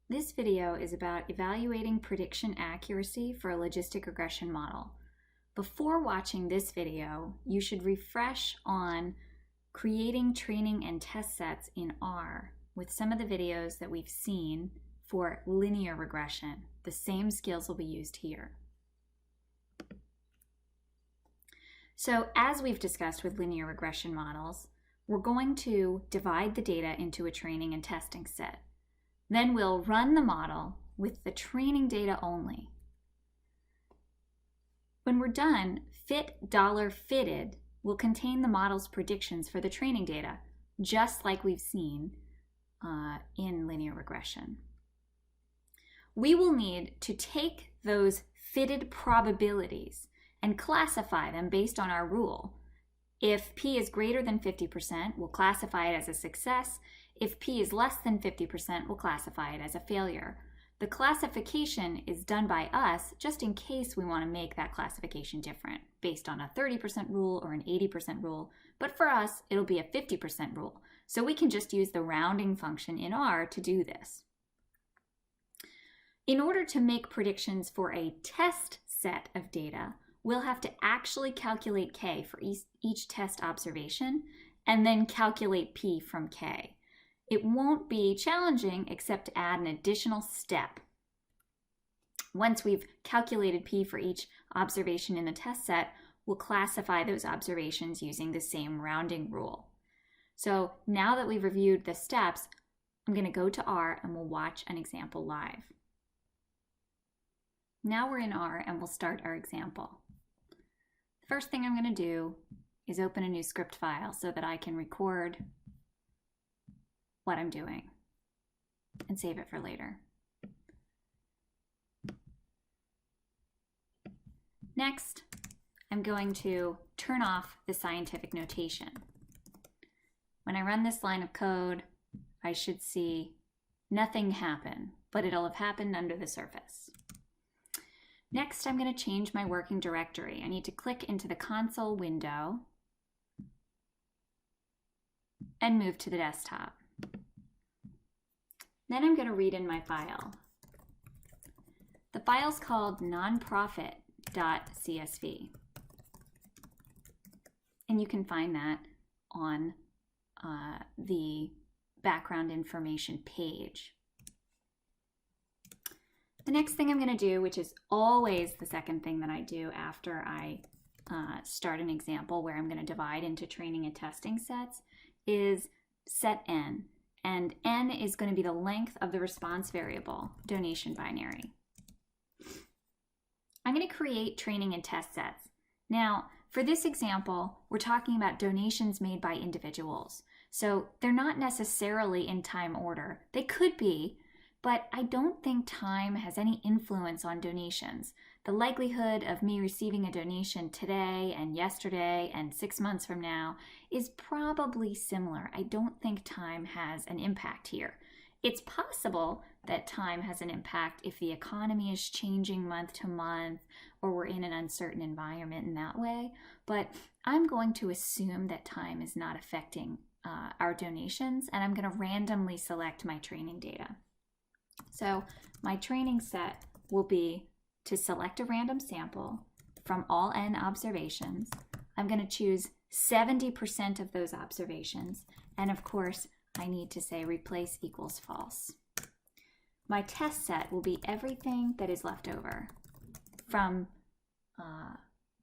This video is about evaluating prediction accuracy for a logistic regression model. Before watching this video, you should refresh on creating training and test sets in R with some of the videos that we've seen for linear regression. The same skills will be used here. So as we've discussed with linear regression models, we're going to divide the data into a training and testing set. Then we'll run the model with the training data only. When we're done, fit$fitted will contain the model's predictions for the training data, just like we've seen in linear regression. We will need to take those fitted probabilities and classify them based on our rule. If P is greater than 50%, we'll classify it as a success. If P is less than 50%, we'll classify it as a failure. The classification is done by us just in case we want to make that classification different, based on a 30% rule or an 80% rule, but for us, it'll be a 50% rule. So we can just use the rounding function in R to do this. In order to make predictions for a test set of data, we'll have to actually calculate K for each test observation, and then calculate P from K. It won't be challenging except to add an additional step. Once we've calculated P for each observation in the test set, we'll classify those observations using the same rounding rule. So now that we've reviewed the steps, I'm going to go to R and we'll watch an example live. Now we're in R and we'll start our example. The first thing I'm going to do is open a new script file so that I can record what I'm doing and save it for later. Next, I'm going to turn off the scientific notation. When I run this line of code, I should see nothing happen, but it'll have happened under the surface. Next, I'm going to change my working directory. I need to click into the console window and move to the desktop. Then I'm going to read in my file. The file's called nonprofit.csv. And you can find that on the background information page. The next thing I'm going to do, which is always the second thing that I do after I start an example where I'm going to divide into training and testing sets, is set n. And n is going to be the length of the response variable, donation binary. I'm going to create training and test sets. Now, for this example, we're talking about donations made by individuals. So they're not necessarily in time order. They could be, but I don't think time has any influence on donations. The likelihood of me receiving a donation today and yesterday and 6 months from now is probably similar. I don't think time has an impact here. It's possible that time has an impact if the economy is changing month to month or we're in an uncertain environment in that way, but I'm going to assume that time is not affecting our donations, and I'm going to randomly select my training data. So my training set will be to select a random sample from all n observations. I'm going to choose 70% of those observations, and of course I need to say replace equals false. My test set will be everything that is left over from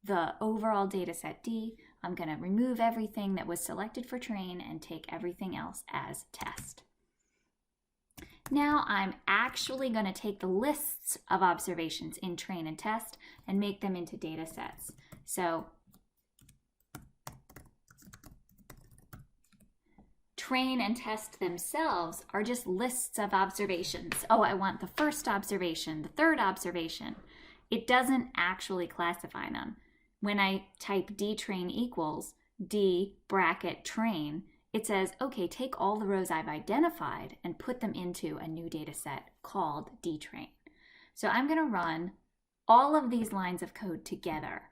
the overall data set D. I'm going to remove everything that was selected for train and take everything else as test. Now I'm actually going to take the lists of observations in train and test and make them into data sets. So train and test themselves are just lists of observations. Oh, I want the first observation, the third observation. It doesn't actually classify them. When I type dtrain equals d bracket train, it says, okay, take all the rows I've identified and put them into a new data set called dtrain. So I'm going to run all of these lines of code together.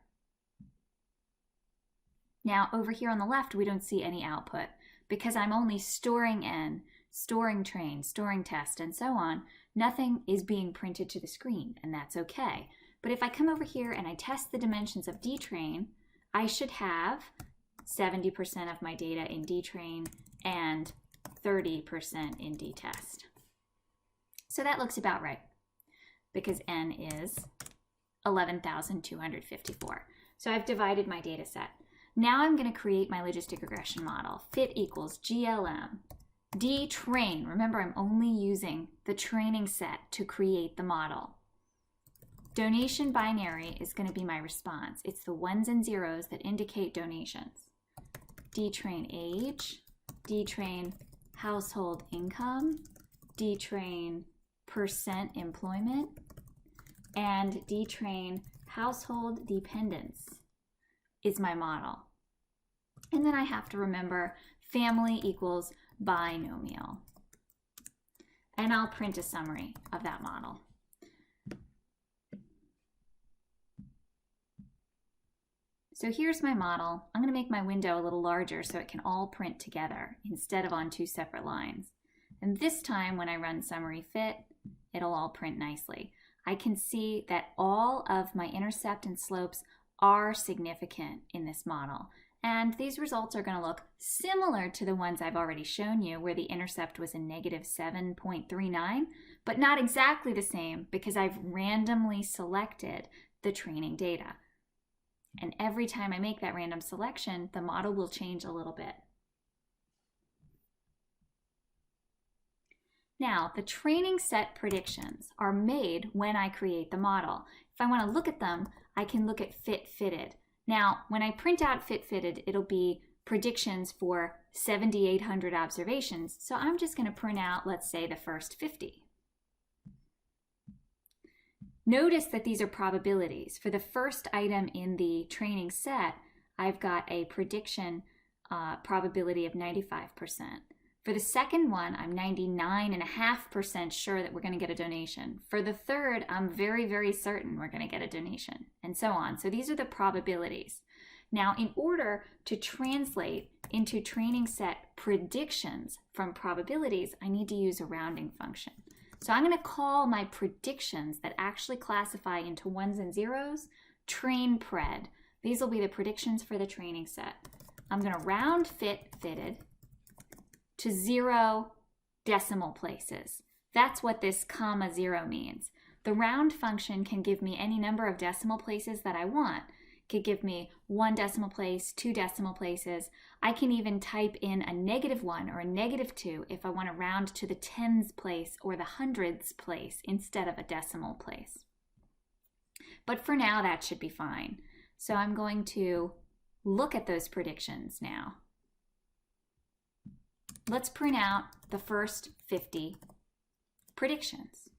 Now over here on the left, we don't see any output because I'm only storing n storing train, storing test, and so on, nothing is being printed to the screen, and that's okay. But if I come over here and I test the dimensions of dtrain, I should have 70% of my data in dtrain and 30% in dtest. So that looks about right, because n is 11,254. So I've divided my data set. Now I'm going to create my logistic regression model. Fit equals GLM, dtrain. Remember, I'm only using the training set to create the model. Donation binary is going to be my response. It's the ones and zeros that indicate donations. Dtrain age, dtrain household income, dtrain percent employment, and dtrain household dependence is my model. And then I have to remember family equals binomial. And I'll print a summary of that model. So here's my model. I'm going to make my window a little larger so it can all print together instead of on two separate lines. And this time when I run summary fit, it'll all print nicely. I can see that all of my intercept and slopes are significant in this model. And these results are going to look similar to the ones I've already shown you, where the intercept was a negative 7.39, but not exactly the same because I've randomly selected the training data. And every time I make that random selection, the model will change a little bit. Now, the training set predictions are made when I create the model. If I want to look at them, I can look at fit fitted. Now, when I print out fit fitted, it'll be predictions for 7,800 observations. So I'm just going to print out, let's say, the first 50. Notice that these are probabilities. For the first item in the training set, I've got a prediction probability of 95%. For the second one, I'm 99.5% sure that we're going to get a donation. For the third, I'm very, very certain we're going to get a donation, and so on. So these are the probabilities. Now, in order to translate into training set predictions from probabilities, I need to use a rounding function. So I'm going to call my predictions that actually classify into ones and zeros train pred. These will be the predictions for the training set. I'm going to round fitted to 0 decimal places. That's what this comma 0 means. The round function can give me any number of decimal places that I want. It could give me 1 decimal place, 2 decimal places. I can even type in a -1 or a -2 if I want to round to the tens place or the hundreds place instead of a decimal place. But for now, that should be fine. So I'm going to look at those predictions now. Let's print out the first 50 predictions.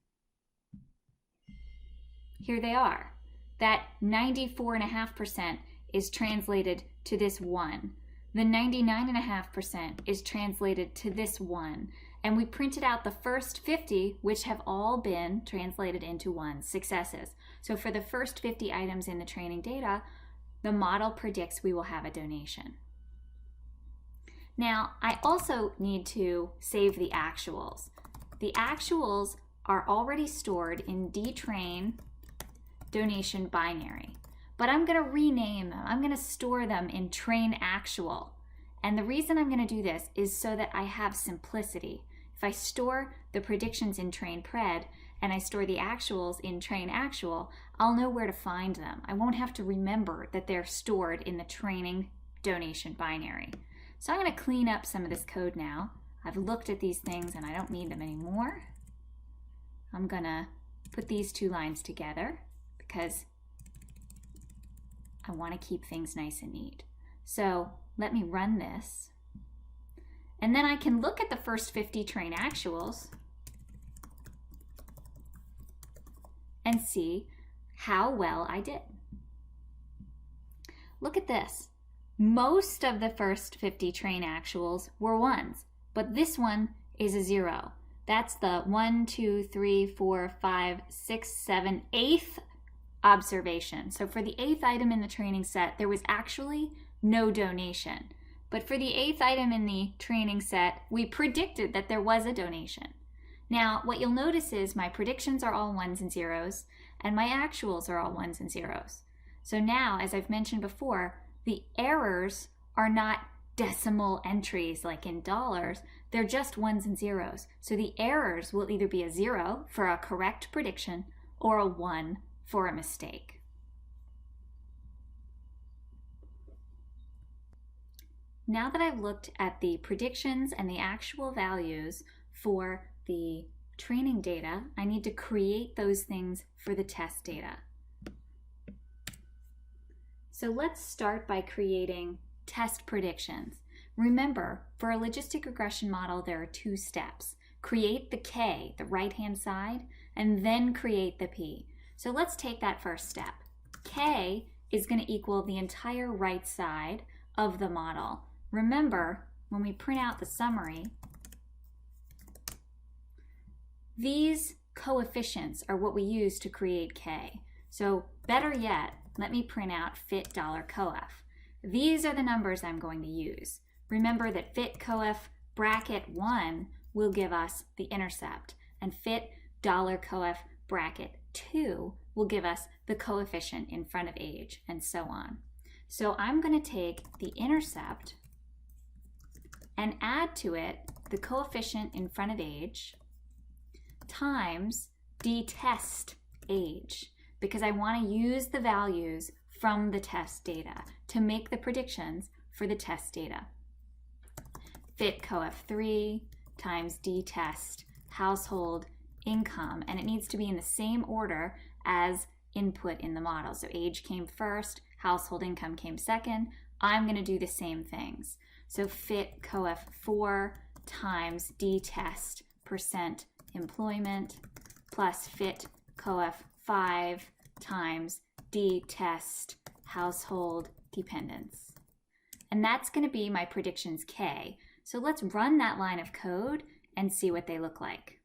Here they are. That 94.5% is translated to this 1. The 99.5% is translated to this 1. And we printed out the first 50, which have all been translated into 1 successes. So for the first 50 items in the training data, the model predicts we will have a donation. Now, I also need to save the actuals. The actuals are already stored in dtrain donation binary, but I'm going to rename them. I'm going to store them in train actual. And the reason I'm going to do this is so that I have simplicity. If I store the predictions in train pred and I store the actuals in train actual, I'll know where to find them. I won't have to remember that they're stored in the training donation binary. So I'm going to clean up some of this code now. I've looked at these things and I don't need them anymore. I'm going to put these two lines together because I want to keep things nice and neat. So let me run this. And then I can look at the first 50 train actuals and see how well I did. Look at this. Most of the first 50 train actuals were 1s, but this one is a 0. That's the 1, 2, 3, 4, 5, 6, 7, 8th observation. So for the 8th item in the training set, there was actually no donation. But for the 8th item in the training set, we predicted that there was a donation. Now, what you'll notice is my predictions are all 1s and 0s, and my actuals are all 1s and 0s. So now, as I've mentioned before, the errors are not decimal entries like in dollars, they're just 1s and 0s. So the errors will either be a 0 for a correct prediction or a 1 for a mistake. Now that I've looked at the predictions and the actual values for the training data, I need to create those things for the test data. So let's start by creating test predictions. Remember, for a logistic regression model, there are 2 steps. Create the K, the right-hand side, and then create the P. So let's take that first step. K is going to equal the entire right side of the model. Remember, when we print out the summary, these coefficients are what we use to create K. So better yet, let me print out fit $coef. These are the numbers I'm going to use. Remember that fit coef bracket 1 will give us the intercept, and fit $coef bracket 2 will give us the coefficient in front of age, and so on. So I'm going to take the intercept and add to it the coefficient in front of age times d-test age, because I want to use the values from the test data to make the predictions for the test data. Fit coef 3 times d-test household income, and it needs to be in the same order as input in the model. So age came first, household income came second. I'm going to do the same things. So fit coef 4 times d-test percent employment plus fit coef 5 times d-test household dependence. And that's going to be my predictions K. So let's run that line of code and see what they look like.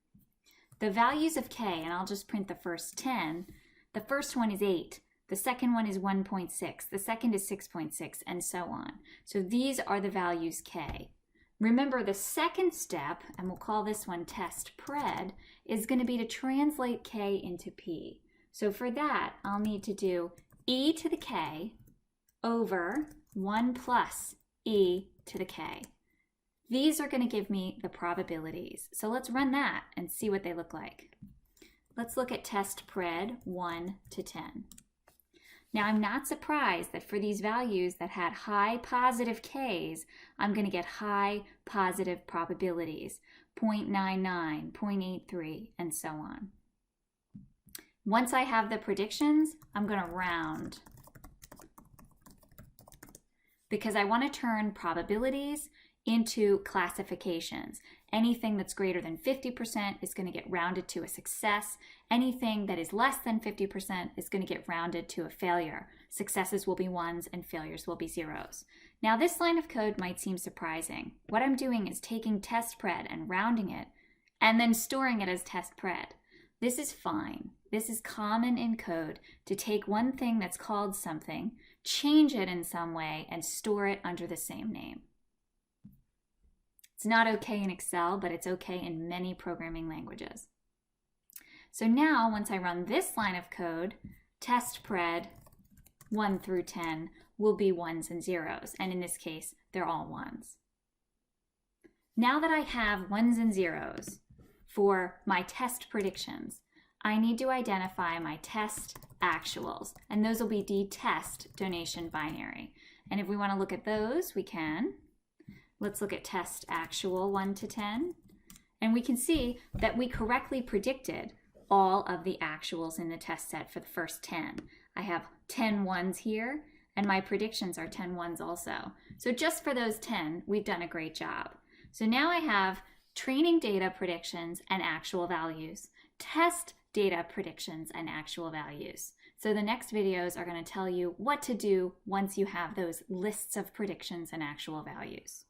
The values of K, and I'll just print the first 10, the first one is 8. The second one is 1.6, the second is 6.6, and so on. So these are the values K. Remember, the second step, and we'll call this one test pred, is going to be to translate K into P. So for that, I'll need to do e to the K over 1 plus e to the K. These are going to give me the probabilities. So let's run that and see what they look like. Let's look at test pred 1 to 10. Now, I'm not surprised that for these values that had high positive Ks, I'm going to get high positive probabilities, 0.99, 0.83, and so on. Once I have the predictions, I'm going to round because I want to turn probabilities into classifications. Anything that's greater than 50% is going to get rounded to a success. Anything that is less than 50% is going to get rounded to a failure. Successes will be 1s and failures will be 0s. Now, this line of code might seem surprising. What I'm doing is taking test pred and rounding it and then storing it as test pred. This is fine. This is common in code to take one thing that's called something, change it in some way, and store it under the same name. It's not okay in Excel, but it's okay in many programming languages. So now, once I run this line of code, test pred 1 through 10 will be 1s and 0s, and in this case, they're all 1s. Now that I have 1s and 0s for my test predictions, I need to identify my test actuals, and those will be d-test donation binary. And if we want to look at those, we can. Let's look at test actual 1 to 10, and we can see that we correctly predicted all of the actuals in the test set for the first 10. I have 10 1s here, and my predictions are 10 1s also. So just for those 10, we've done a great job. So now I have training data predictions and actual values, test data predictions and actual values. So the next videos are going to tell you what to do once you have those lists of predictions and actual values.